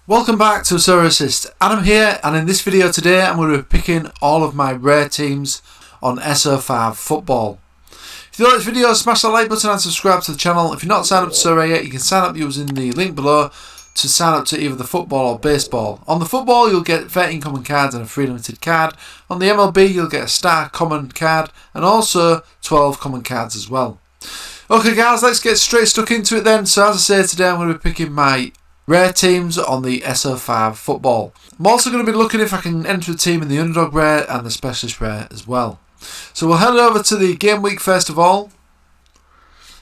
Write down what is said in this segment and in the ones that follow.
Welcome back to Sorare Assist. Adam here, and in this video today I'm going to be picking all of my rare teams on SO5 football. If you like this video, smash that like button and subscribe to the channel. If you're not signed up to Sorare yet, you can sign up using the link below to sign up to either the football or baseball. On the football you'll get 13 common cards and a free limited card. On the MLB you'll get a star common card and also 12 common cards as well. Okay guys, let's get straight stuck into it then. So as I say, today I'm going to be picking my rare teams on the SO5 football. I'm also going to be looking if I can enter a team in the Underdog rare and the Specialist rare as well. So we'll head over to the game week first of all.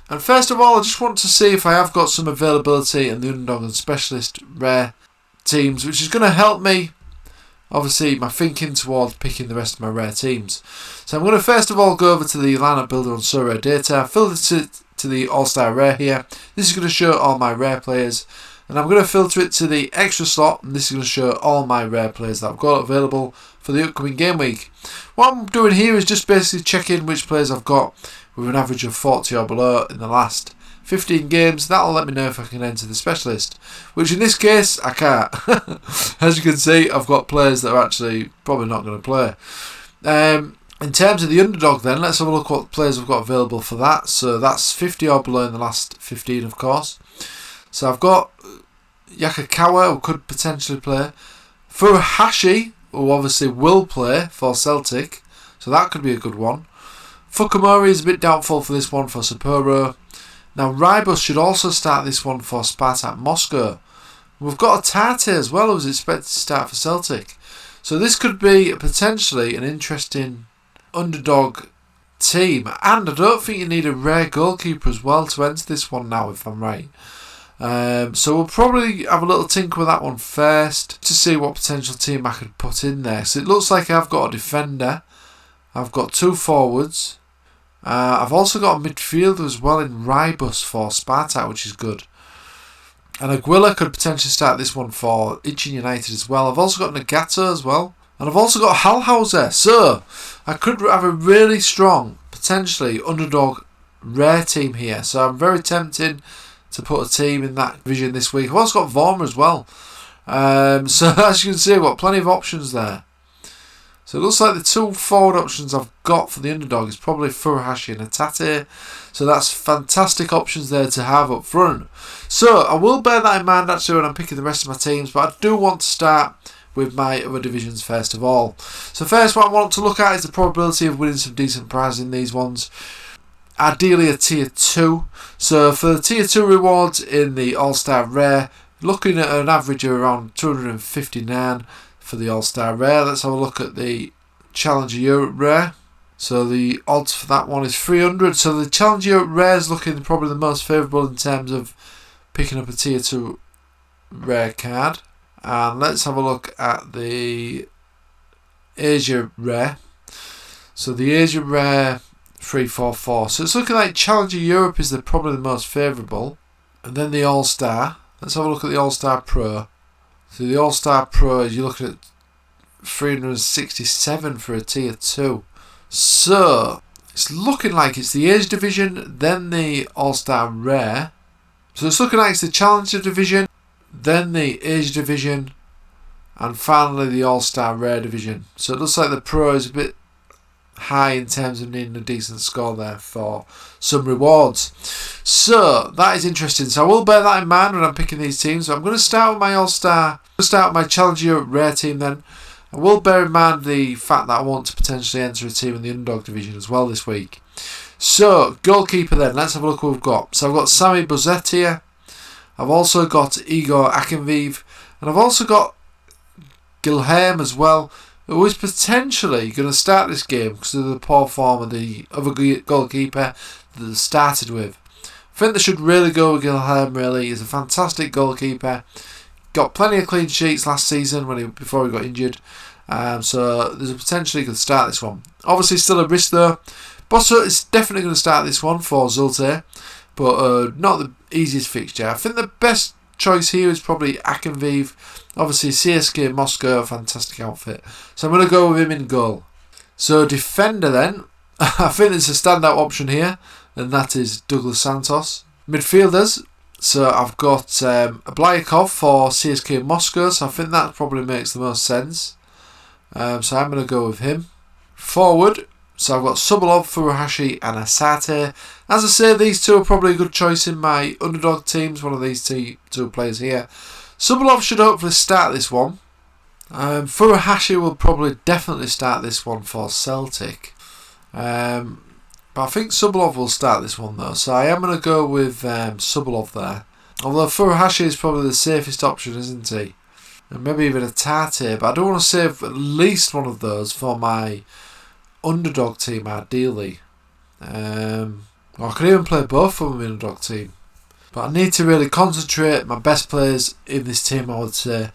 And first of all, I just want to see if I have got some availability in the Underdog and Specialist rare teams, which is going to help me, obviously, my thinking towards picking the rest of my rare teams. So I'm going to first of all go over to the lineup builder on Sorare data, filter it to the All-Star rare here. This is going to show all my rare players. And I'm going to filter it to the extra slot, and this is going to show all my rare players that I've got available for the upcoming game week. What I'm doing here is just basically checking which players I've got with an average of 40 or below in the last 15 games. That'll let me know if I can enter the Specialist, which in this case I can't. As you can see, I've got players that are actually probably not going to play. In terms of the Underdog then, let's have a look what players I've got available for that. So that's 50 or below in the last 15, of course. So I've got Yakakawa, who could potentially play. Furuhashi, who obviously will play for Celtic, so that could be a good one. Fukumori is a bit doubtful for this one for Sapporo. Now Rybus should also start this one for Spartak Moscow. We've got a Tate as well, who's expected to start for Celtic. So this could be potentially an interesting Underdog team. And I don't think you need a rare goalkeeper as well to enter this one now, if I'm right. So we'll probably have a little tinker with that one first to see what potential team I could put in there. So it looks like I've got a defender, I've got two forwards, I've also got a midfielder as well in Rybus for Spartak, which is good. And Aguila could potentially start this one for Ichin United as well. I've also got Nagato as well, and I've also got Hallhauser. So I could have a really strong, potentially Underdog rare team here. So I'm very tempted to put a team in that division this week. I've also got Vorma as well. So as you can see, I've got plenty of options there. So it looks like the two forward options I've got for the Underdog is probably Furuhashi and Atate. So that's fantastic options there to have up front. So I will bear that in mind actually when I'm picking the rest of my teams, but I do want to start with my other divisions first of all. So first what I want to look at is the probability of winning some decent prizes in these ones. Ideally a tier 2. So for the tier 2 rewards in the All-Star Rare, looking at an average of around 259 for the All-Star Rare. Let's have a look at the Challenger Europe Rare. So the odds for that one is 300. So the Challenger Europe Rare is looking probably the most favourable in terms of picking up a tier 2 rare card. And let's have a look at the Asia Rare. So the Asia Rare 344. So it's looking like Challenger Europe is probably the most favourable. And then the All-Star. Let's have a look at the All-Star Pro. So the All-Star Pro, you're looking at 367 for a tier 2. So it's looking like it's the Age Division, then the All-Star Rare. So it's looking like it's the Challenger Division, then the Age Division, and finally the All-Star Rare Division. So it looks like the Pro is a bit high in terms of needing a decent score there for some rewards. So that is interesting. So I will bear that in mind when I'm picking these teams. So I'm going to start with my All-Star. I'm going to start with my Challenger Europe Rare team then. I will bear in mind the fact that I want to potentially enter a team in the Underdog division as well this week. So goalkeeper then. Let's have a look what we've got. So I've got Sami Bozet here. I've also got Igor Akinviv. And I've also got Gilhem as well, who is potentially going to start this game because of the poor form of the other goalkeeper that they started with. I think they should really go with Gilhem, really. He's a fantastic goalkeeper. Got plenty of clean sheets last season before he got injured. So there's a potential he could start this one. Obviously still a risk though. Bosso is definitely going to start this one for Zulte, but not the easiest fixture. I think the best choice here is probably Akinviv. Obviously CSK Moscow, fantastic outfit. So I'm going to go with him in goal. So defender then, I think there's a standout option here, and that is Douglas Santos. Midfielders, So I've got Blyakov for CSK Moscow, so I think that probably makes the most sense. So I'm going to go with him. Forward, so I've got Sobolov, Furuhashi and Asate. As I say, these two are probably a good choice in my underdog teams, one of these two players here. Sobolov should hopefully start this one. Furuhashi will probably definitely start this one for Celtic. But I think Sobolov will start this one though, so I am going to go with Sobolov there. Although Furuhashi is probably the safest option, isn't he? And maybe even a Tate, but I do want to save at least one of those for my underdog team ideally. Or I could even play both from my underdog team. But I need to really concentrate my best players in this team, I would say.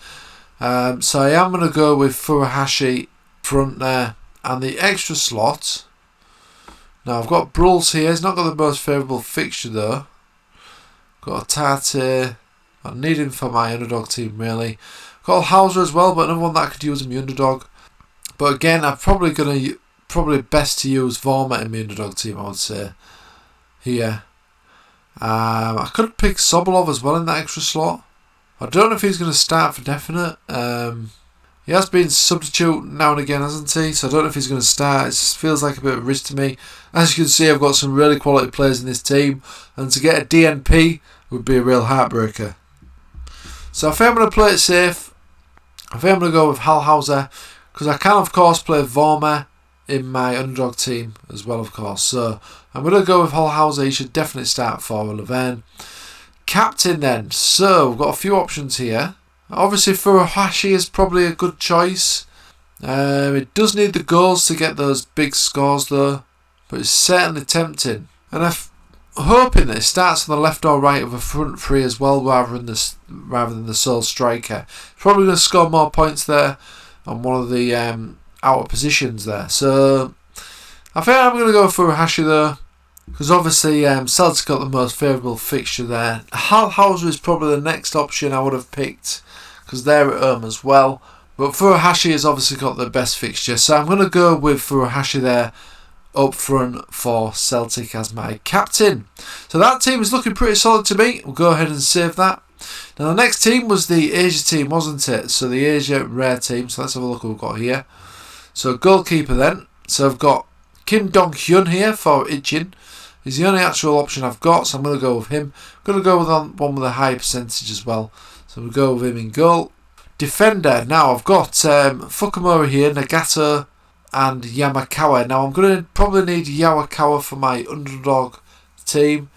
So I am going to go with Furuhashi front there. And the extra slot. Now I've got Brulls here. He's not got the most favourable fixture though. Got a Tate. I need him for my underdog team really. Got Hauser as well, but another one that I could use in my underdog. But again, I'm probably best to use Vorma in my underdog team, I would say. Here. I could pick Sobolov as well in that extra slot. I don't know if he's going to start for definite. He has been substitute now and again, hasn't he? So I don't know if he's going to start. It feels like a bit of a risk to me. As you can see, I've got some really quality players in this team. And to get a DNP would be a real heartbreaker. So I think I'm going to play it safe. I think I'm going to go with Hauser. Because I can, of course, play Vorma in my underdog team as well, of course. So I'm going to go with Hauser. He should definitely start for Laverne. Captain then. So we've got a few options here. Obviously Furuhashi is probably a good choice. It does need the goals to get those big scores though. But it's certainly tempting. And I'm hoping that it starts on the left or right of a front three as well rather than the sole striker. Probably going to score more points there on one of the outer positions there. So I think I'm going to go for Furuhashi though. Because obviously Celtic got the most favourable fixture there. Hauser is probably the next option I would have picked. Because they're at home as well. But Furuhashi has obviously got the best fixture. So I'm going to go with Furuhashi there up front for Celtic as my captain. So that team is looking pretty solid to me. We'll go ahead and save that. Now the next team was the Asia team, wasn't it? So the Asia rare team. So let's have a look what we've got here. So goalkeeper then. So I've got Kim Dong-hyun here for Ichin. He's the only actual option I've got. So I'm going to go with him. I'm going to go with one with a high percentage as well. So we'll go with him in goal. Defender. Now I've got Fukumura here, Nagato and Yamakawa. Now I'm going to probably need Yamakawa for my underdog team.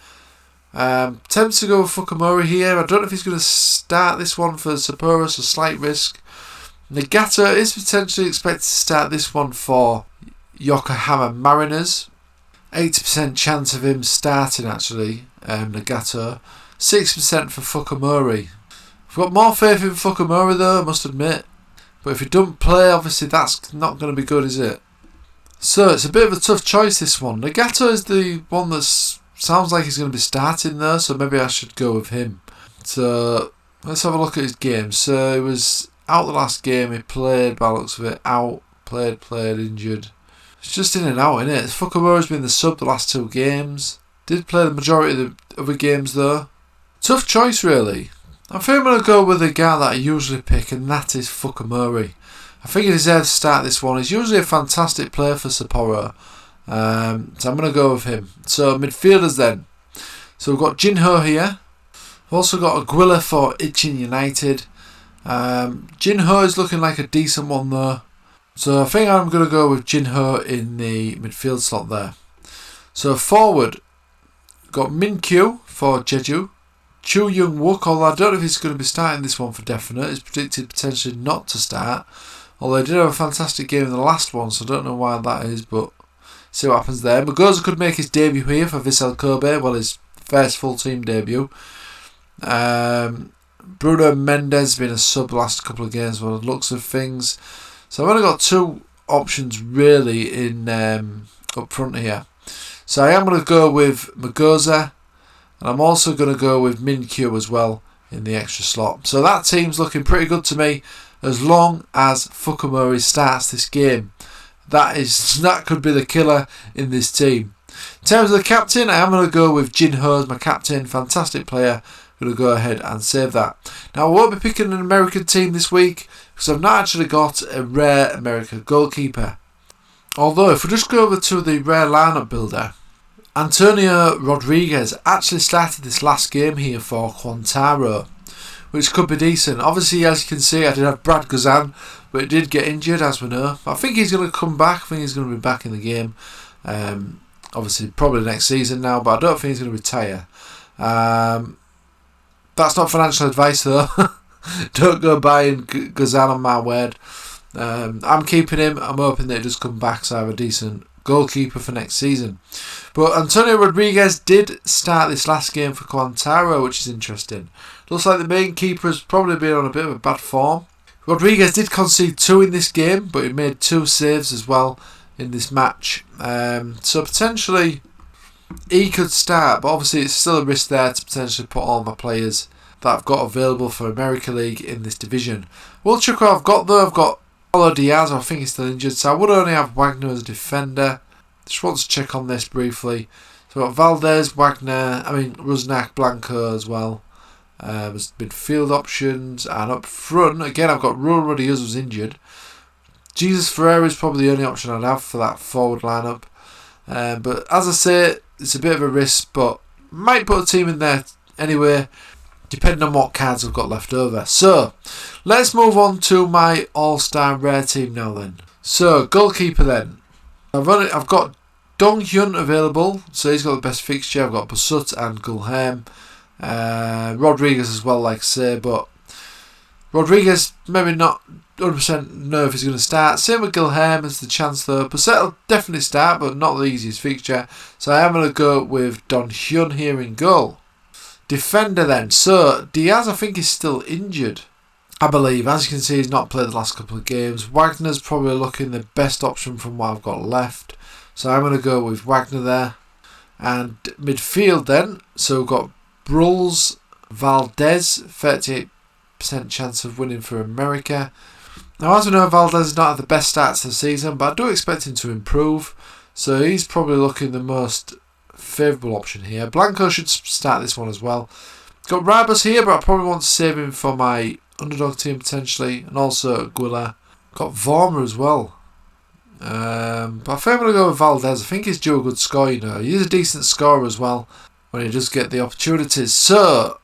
Tempted to go with Fukumura here. I don't know if he's going to start this one for Sapporo, so slight risk. Nagato is potentially expected to start this one for Yokohama Mariners. 80% chance of him starting actually, Nagato. 6% for Fukumura. I've got more faith in Fukumura though, I must admit. But if he doesn't play, obviously that's not going to be good, is it? So it's a bit of a tough choice this one. Nagato is the one that sounds like he's going to be starting though, so maybe I should go with him. So let's have a look at his game. So he was out the last game, he played by the looks of it, out, played, injured. It's just in and out, isn't it? Fukumura's been the sub the last 2 games. Did play the majority of the other games though. Tough choice really. I think I'm going to go with the guy that I usually pick, and that is Fukumura. I think he deserves to start this one. He's usually a fantastic player for Sapporo. So I'm going to go with him. So midfielders then. So we've got Jinho here. We've also got Aguila for Ichin United. Jinho is looking like a decent one though. So I think I'm going to go with Jinho in the midfield slot there. So forward, got Min-kyu for Jeju. Chu Young-wook, although I don't know if he's going to be starting this one for definite. He's predicted potentially not to start. Although he did have a fantastic game in the last one, so I don't know why that is, but see what happens there. Magoza could make his debut here for Vissel Kobe, well, his first full team debut. Bruno Mendes has been a sub the last couple of games by the looks of things. So I've only got 2 options really in up front here. So I am going to go with Magoza. And I'm also going to go with Min-kyu as well in the extra slot. So that team's looking pretty good to me as long as Fukumura starts this game. That could be the killer in this team. In terms of the captain, I am going to go with Jinho as my captain. Fantastic player. I'm going to go ahead and save that. Now I won't be picking an American team this week because I've not actually got a rare American goalkeeper. Although if we just go over to the rare lineup builder, Antonio Rodriguez actually started this last game here for Quintaro, which could be decent. Obviously, as you can see, I did have Brad Guzan, but he did get injured, as we know. I think he's going to come back. I think he's going to be back in the game. Obviously, probably next season now, but I don't think he's going to retire. That's not financial advice, though. Don't go buying Guzan on my word. I'm keeping him. I'm hoping that he does come back so I have a decent goalkeeper for next season. But Antonio Rodriguez did start this last game for Quintaro, which is interesting. Looks like the main keeper has probably been on a bit of a bad form. Rodriguez did concede 2 in this game, but he made 2 saves as well in this match. So potentially he could start, but obviously it's still a risk there to potentially put all my players that I've got available for America League in this division. We'll check what I've got though. I've got Paulo Diaz, I think he's still injured, so I would only have Wagner as a defender. Just want to check on this briefly. So I've got Valdez, Wagner, Rusnak, Blanco as well. There's midfield options, and up front, again I've got Raul Rodriguez was injured. Jesus Ferreira is probably the only option I'd have for that forward lineup. But as I say, it's a bit of a risk, but might put a team in there anyway, depending on what cards I've got left over. So, let's move on to my all-star rare team now then. So, goalkeeper then. I've got Dong Hyun available, so he's got the best fixture. I've got Basut and Gulham. Rodriguez as well, like I say, but Rodriguez maybe not 100% know if he's going to start. Same with Gulham, as the chance though. Basut will definitely start, but not the easiest fixture. So I am going to go with Dong Hyun here in goal. Defender then. So Diaz I think is still injured, I believe. As you can see, he's not played the last couple of games. Wagner's probably looking the best option from what I've got left. So I'm going to go with Wagner there. And midfield then. So we've got Brulls, Valdez, 38% chance of winning for America. Now as we know, Valdez has not had the best start to the season, but I do expect him to improve. So he's probably looking the most favourable option here. Blanco should start this one as well. Got Ribas here, but I probably want to save him for my underdog team potentially, and also Aguila. Got Vormer as well. But I think I'm going to go with Valdez. I think he's due a good score, you know. He's a decent scorer as well when he does get the opportunities. So,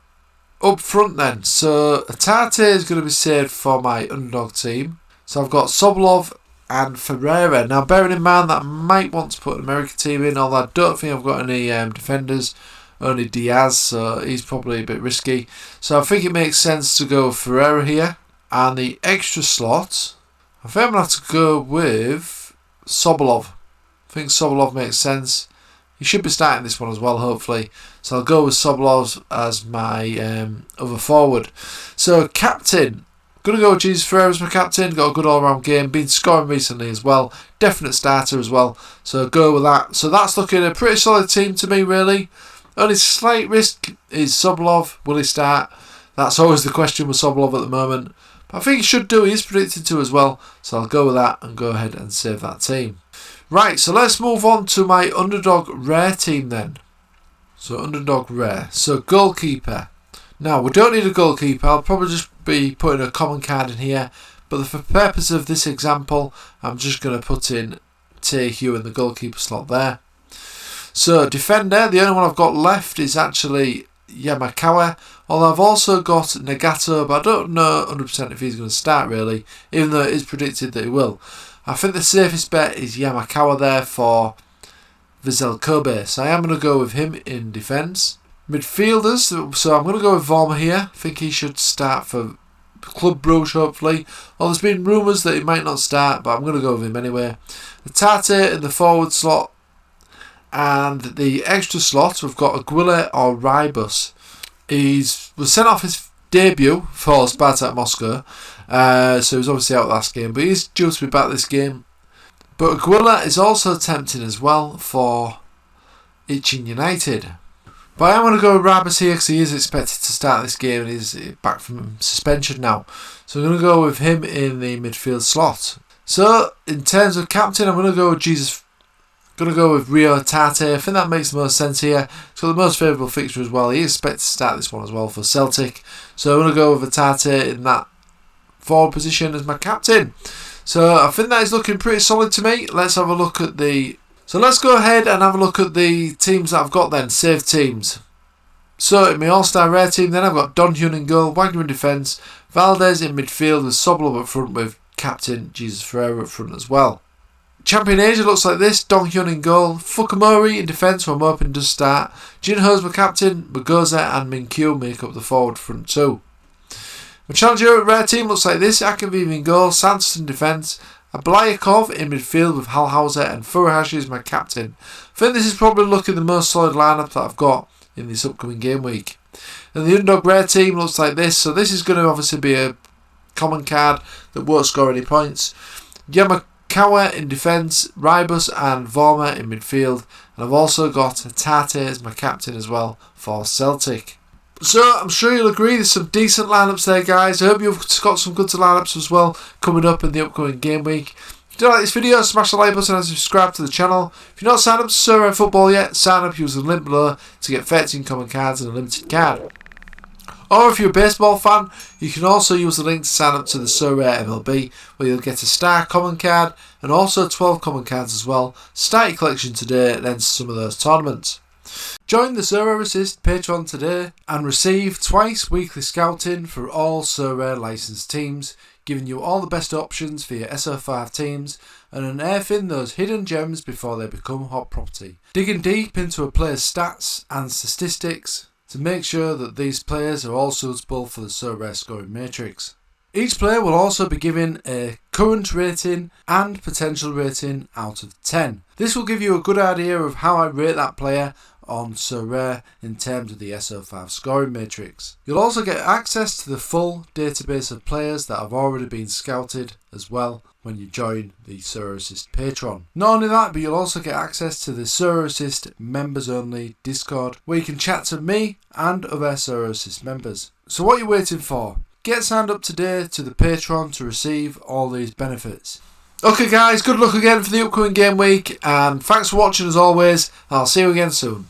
up front then. So, Atate is going to be saved for my underdog team. So, I've got Sobolov and Ferreira. Now, bearing in mind that I might want to put an American team in, although I don't think I've got any defenders, only Diaz, so he's probably a bit risky. So I think it makes sense to go with Ferreira here. And the extra slot, I think I'm going to have to go with Sobolov. I think Sobolov makes sense. He should be starting this one as well, hopefully. So I'll go with Sobolov as my other forward. So captain, going to go with Jesus Ferreira as my captain. Got a good all-round game. Been scoring recently as well. Definite starter as well. So go with that. So that's looking a pretty solid team to me, really. Only slight risk is Sobolov. Will he start? That's always the question with Sobolov at the moment. But I think he should do. He is predicted to as well. So I'll go with that and go ahead and save that team. Right, so let's move on to my underdog rare team then. So underdog rare. So goalkeeper. Now, we don't need a goalkeeper. I'll probably just be putting a common card in here. But for the purpose of this example, I'm just going to put in Taehyung in the goalkeeper slot there. So defender, the only one I've got left is actually Yamakawa. Although I've also got Nagato, but I don't know 100% if he's going to start really, even though it is predicted that he will. I think the safest bet is Yamakawa there for Vizsel Kobe. So I am going to go with him in defence. Midfielders, so I'm going to go with Vormer here. I think he should start for Club Brugge hopefully. Well, there's been rumours that he might not start, but I'm going to go with him anyway. The Tate in the forward slot. And the extra slot, we've got Aguila or Ribas. He was sent off his debut for Spartak Moscow. So he was obviously out last game, but he's due to be back this game. But Aguila is also tempting as well for Ichin United. But I'm going to go with Ribas here because he is expected to start this game and he's back from suspension now. So I'm going to go with him in the midfield slot. So in terms of captain, I'm going to go with Jesus Going to go with Rio Tate. I think that makes the most sense here. It's got the most favourable fixture as well. He is expected to start this one as well for Celtic. So I'm going to go with Tate in that forward position as my captain. So I think that is looking pretty solid to me. Let's have a look at the... So let's go ahead and have a look at the teams that I've got then. Saved teams. So in my all-star rare team then I've got Don Hyun in goal, Wagner in defence, Valdez in midfield with Sobolov up front with captain Jesus Ferreira up front as well. Champion Asia looks like this. Dong Hyun in goal, Fukumori in defence, who I'm hoping does start. Jin Ho's my captain, Magoza and Min Kyu make up the forward front two. My Challenger rare team looks like this. Akaviv in goal, Santos in defence, Ablayakov in midfield with Halhauser and Furuhashi as my captain. I think this is probably looking the most solid lineup that I've got in this upcoming game week. And the Underdog rare team looks like this. So this is going to obviously be a common card that won't score any points. Yamakawa in defence, Rybus and Vorma in midfield, and I've also got Tate as my captain as well for Celtic. So I'm sure you'll agree there's some decent lineups there, guys. I hope you've got some good lineups as well coming up in the upcoming game week. If you like this video, smash the like button and subscribe to the channel. If you're not signed up to Sorare Football yet, sign up using the link below to get 13 common cards and a limited card. Or if you're a baseball fan, you can also use the link to sign up to the Sorare MLB, where you'll get a star common card and also 12 common cards as well. Start your collection today and enter some of those tournaments. Join the Sorare Assist Patreon today and receive twice weekly scouting for all Sorare licensed teams, giving you all the best options for your SO5 teams and unearthing those hidden gems before they become hot property. Digging deep into a player's stats and statistics to make sure that these players are all suitable for the Sorare scoring matrix. Each player will also be given a current rating and potential rating out of 10. This will give you a good idea of how I rate that player on Sorare in terms of the SO5 scoring matrix. You'll also get access to the full database of players that have already been scouted as well when you join the Sorare Assist Patreon. Not only that, but you'll also get access to the Sorare Assist members only Discord, where you can chat to me and other Sorare Assist members. So what are you waiting for? Get signed up today to the Patreon to receive all these benefits. Okay guys, good luck again for the upcoming game week, and thanks for watching as always. I'll see you again soon.